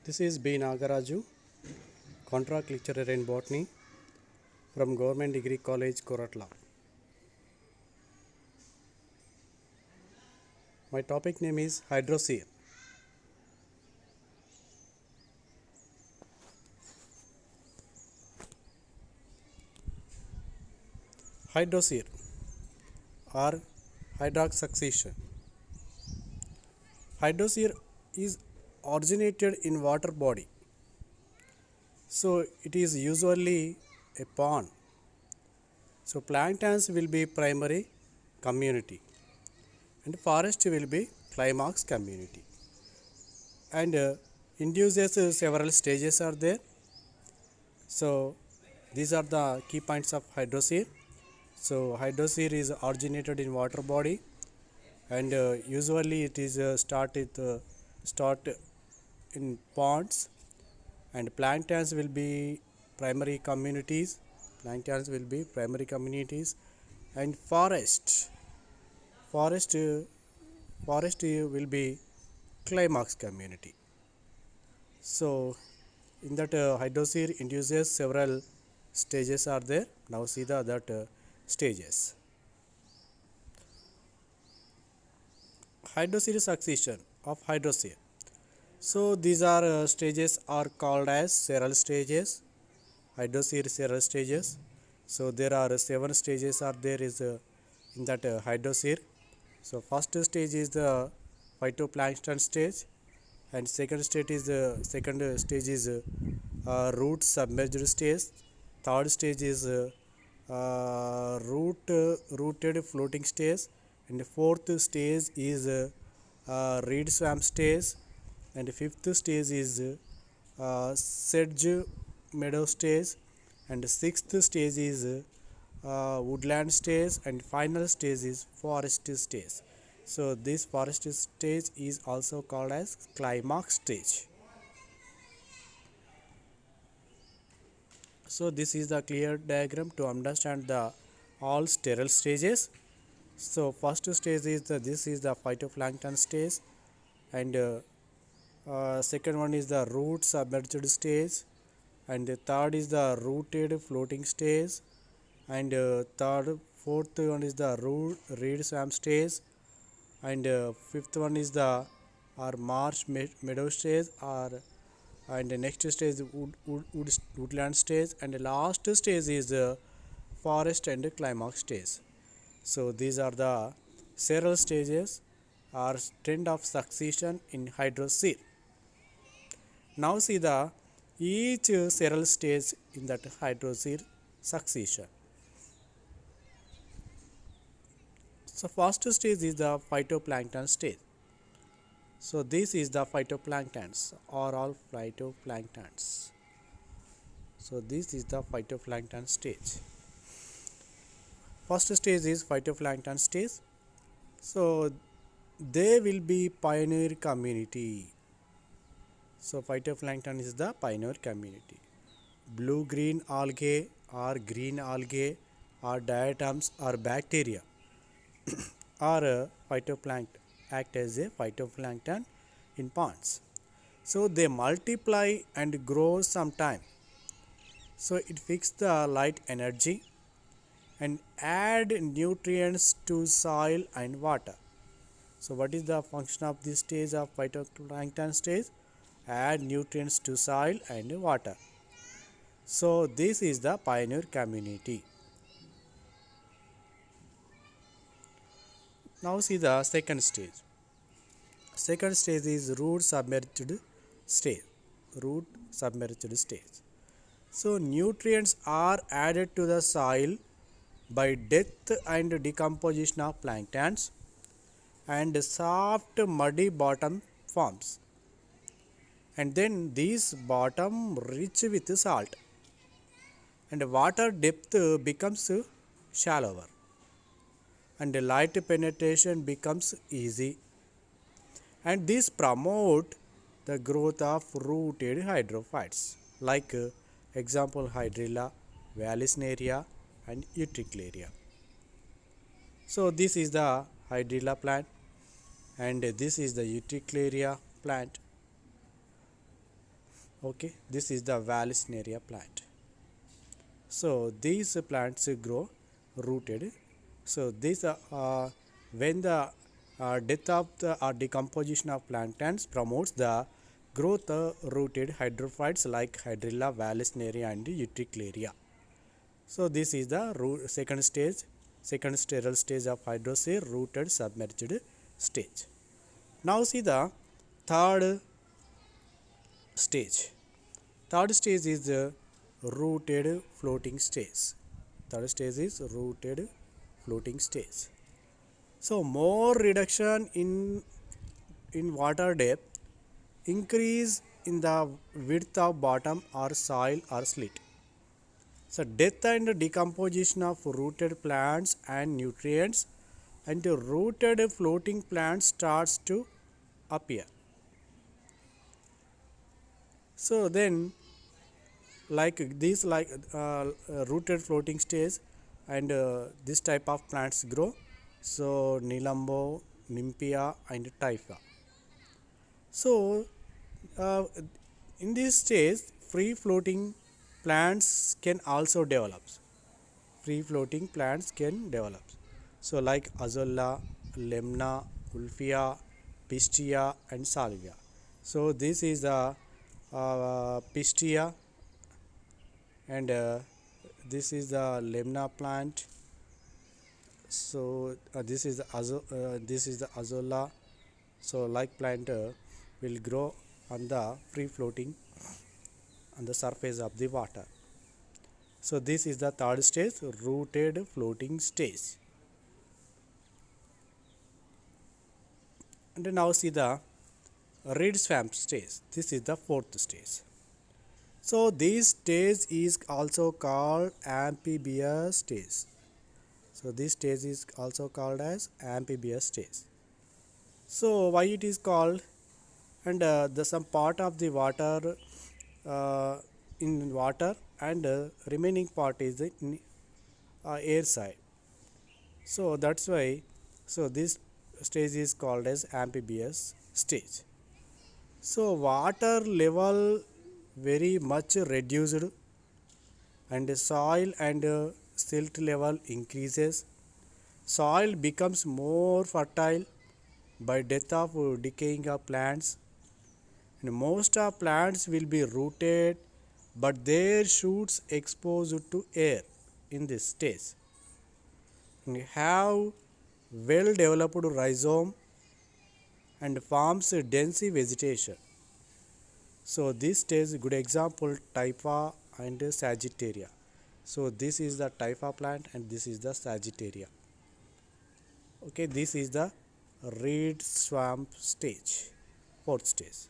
This is B. Nagaraju, contract lecturer in botany from Government Degree College, Koratla. My topic name is hydrosphere. Hydrosphere or hydraulic succession. Hydrosphere is originated in water body, so it is usually a pond. So planktons will be primary community and forest will be climax community, and induces several stages are there. So these are the key points of hydrosphere. So hydrosphere is originated in water body, and usually it is start in ponds, and planktons will be primary communities. Planktons will be primary communities, and forest, uh, forest will be climax community. So in that hydrosphere induces several stages are there. Now see the that stages. Hydrosphere succession of hydrosphere. So these are stages are called as seral stages. Hydrosphere seral stages. So there are seven stages are there is in that hydrosphere. So first stage is the phytoplankton stage, and second stage is root submerged stage. Third stage is rooted floating stage, and the fourth stage is reed swamp stage, and the fifth stage is sedge meadow stage, and the sixth stage is woodland stage, and final stage is forest stage. So this forest stage is also called as climax stage. So this is the clear diagram to understand the all sterile stages. So first stage is this is the phytoplankton stage, and second one is the root submerged stage, and the third is the rooted floating stage, and fourth one is the reed swamp stage, and fifth one is the or marsh meadow stage, or and the next stage is woodland stage, and the last stage is forest and climax stage. So these are the several stages or trend of succession in hydrosphere. Now see the each several stage in that hydrosphere succession. So first stage is the phytoplankton stage. So this is the phytoplanktons or all phytoplanktons. So this is the phytoplankton stage. First stage is phytoplankton stage. So they will be pioneer community. So phytoplankton is the pioneer community. Blue green algae or green algae or diatoms or bacteria or phytoplankton act as a phytoplankton in ponds. So they multiply and grow sometime. So it fixes the light energy and add nutrients to soil and water. So what is the function of this stage of phytoplankton stage? Add nutrients to soil and water. So this is the pioneer community. Now see the second stage. Second stage is root submerged stage. Root submerged stage. So nutrients are added to the soil by death and decomposition of planktons, and soft muddy bottom forms, and then these bottom rich with salt, and water depth becomes shallower, and light penetration becomes easy, and this promote the growth of rooted hydrophytes like example hydrilla, vallisneria, and utricularia. So this is the hydrilla plant, and this is the utricularia plant. Okay, this is the Vallisneria plant. So these plants grow rooted. So this when the death of the decomposition of plantains promotes the growth of rooted hydrophytes like Hydrilla, Vallisneria and Utricularia. So this is the second stage, second sterile stage of hydrosphere, rooted submerged stage. Now see the third stage. Third stage is rooted floating stage. Third stage is rooted floating stage. So more reduction in water depth, increase in the width of bottom or soil or slit. So death and decomposition of rooted plants and nutrients and rooted floating plants starts to appear. So then like these rooted floating stage and this type of plants grow. So Nilambo, Nymphaea and Typha. So uh, in this stage free floating plants can also develop. Free floating plants can develop. So like Azolla, Lemna, Ulfia, Pistia and Salvia. So this is the Pistia and this is the Lemna plant. So this is the Azolla. So like plant will grow on the free floating on the surface of the water. So this is the third stage, rooted floating stage. And now see the reed swamp stage. This is the fourth stage. So this stage is also called amphibious stage. So this stage is also called as amphibious stage. So why it is called? And the some part of the water uh, in water and remaining part is in air side. So that's why so this stage is called as amphibious stage. So water level very much reduced and soil and silt level increases. Soil becomes more fertile by death of decaying of plants, and most of plants will be rooted but their shoots exposed to air in this stage and have well developed rhizome and forms dense vegetation. So this stage good example Typha and Sagittaria. So this is the Typha plant and this is the Sagittaria. Okay, this is the reed swamp stage, fourth stage.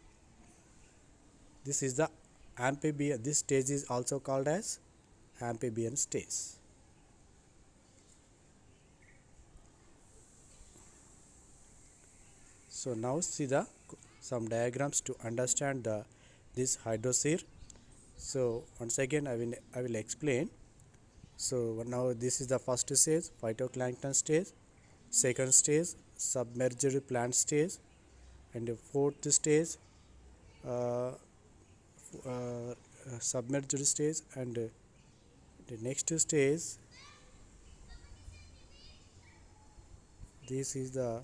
This is the amphibian. This stage is also called as amphibian stage. So now see the some diagrams to understand the this hydrosphere. So once again I will explain. So now this is the first stage, phytoplankton stage, second stage, submerged plant stage, and the fourth stage, uh, submerged stage, and the next stage. This is the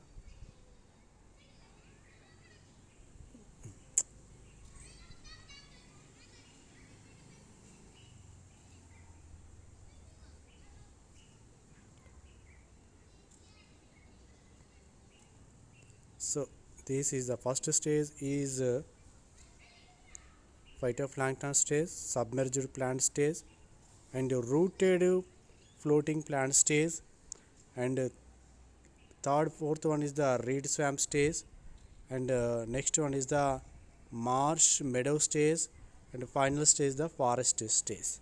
so this is the first stage is phytoplankton stage, submerged plant stage, and rooted floating plant stage, and third fourth one is the reed swamp stage, and next one is the marsh meadow stage, and final stage the forest stage.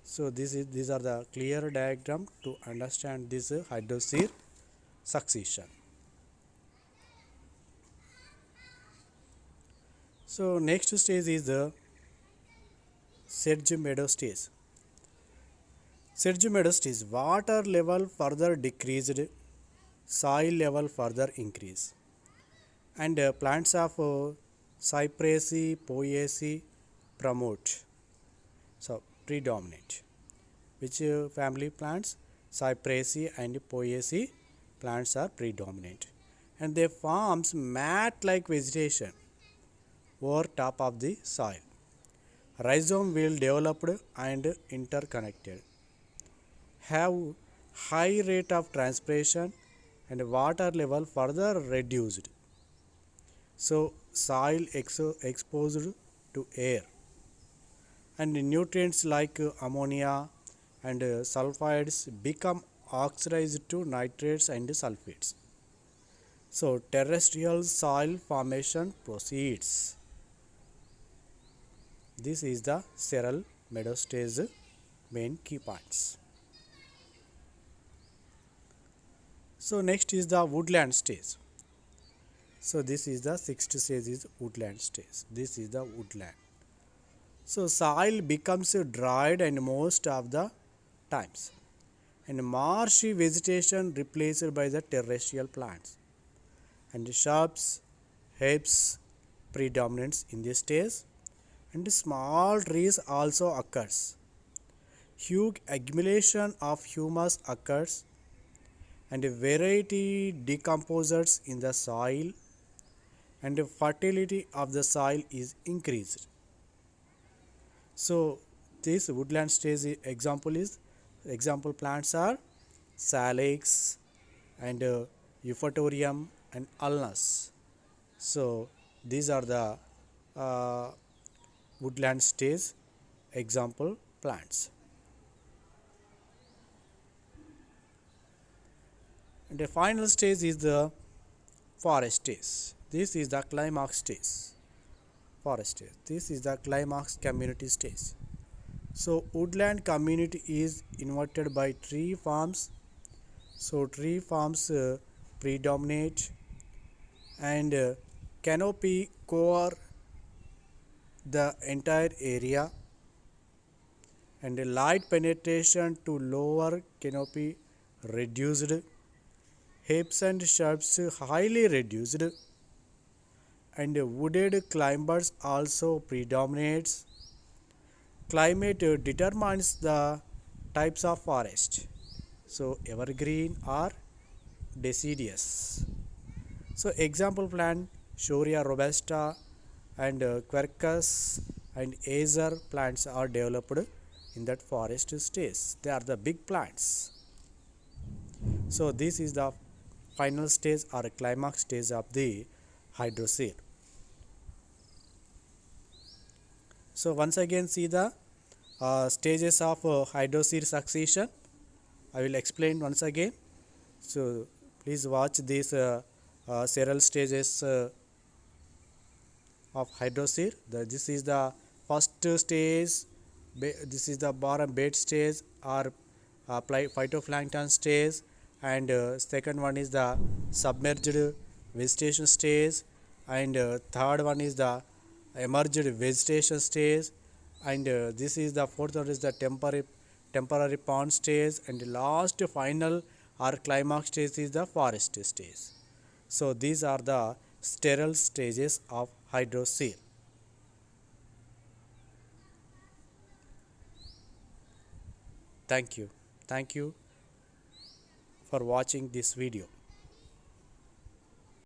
So these are the clear diagram to understand this hydrosphere succession. So next stage is the sedge meadow stage. Sedge meadow stage, water level further decreased, soil level further increase, and plants of cypress, poaceae, promote. So predominate. Which family plants? Cyperaceae and Poaceae plants are predominant, and they forms mat-like vegetation over top of the soil. Rhizome well developed and interconnected, have high rate of transpiration and water level further reduced. So soil exposed to air and nutrients like ammonia and sulfides become oxidized to nitrates and sulfates. So terrestrial soil formation proceeds. This is the cereal meadow stage main key points. So next is the woodland stage. So this is the sixth stage is woodland stage. This is the woodland. So soil becomes dried and most of the times, and marshy vegetation replaced by the terrestrial plants, and shrubs, herbs predominates in this stage, and small trees also occurs. Huge accumulation of humus occurs, and a variety decomposes in the soil, and the fertility of the soil is increased. So this woodland stage example plants are salix and euphorbium and ulmus. So these are the uh, woodland stage example plants. And the final stage is the forest stage. This is the climax stage. Forest stage. This is the climax community stage. So woodland community is inverted by tree farms. So tree farms predominate, and canopy cover the entire area, and light penetration to lower canopy reduced. Herbs and shrubs highly reduced, and wooded climbers also predominates. Climate determines the types of forest. So evergreen or deciduous. So example plant Shorea robusta and quercus and acer plants are developed in that forest stage. They are the big plants. So this is the final stage or climax stage of the hydrosphere. So once again see the stages of hydrosphere succession. I will explain once again. So please watch these several stages of hydrosphere. This is the first stage. This is the bottom bed stage or phytoplankton stage, and second one is the submerged vegetation stage, and third one is the emerged vegetation stage, and this is the fourth one is the temporary pond stage, and the last final or climax stage is the forest stage. So these are the sterile stages of hydrosphere. Thank you for watching this video.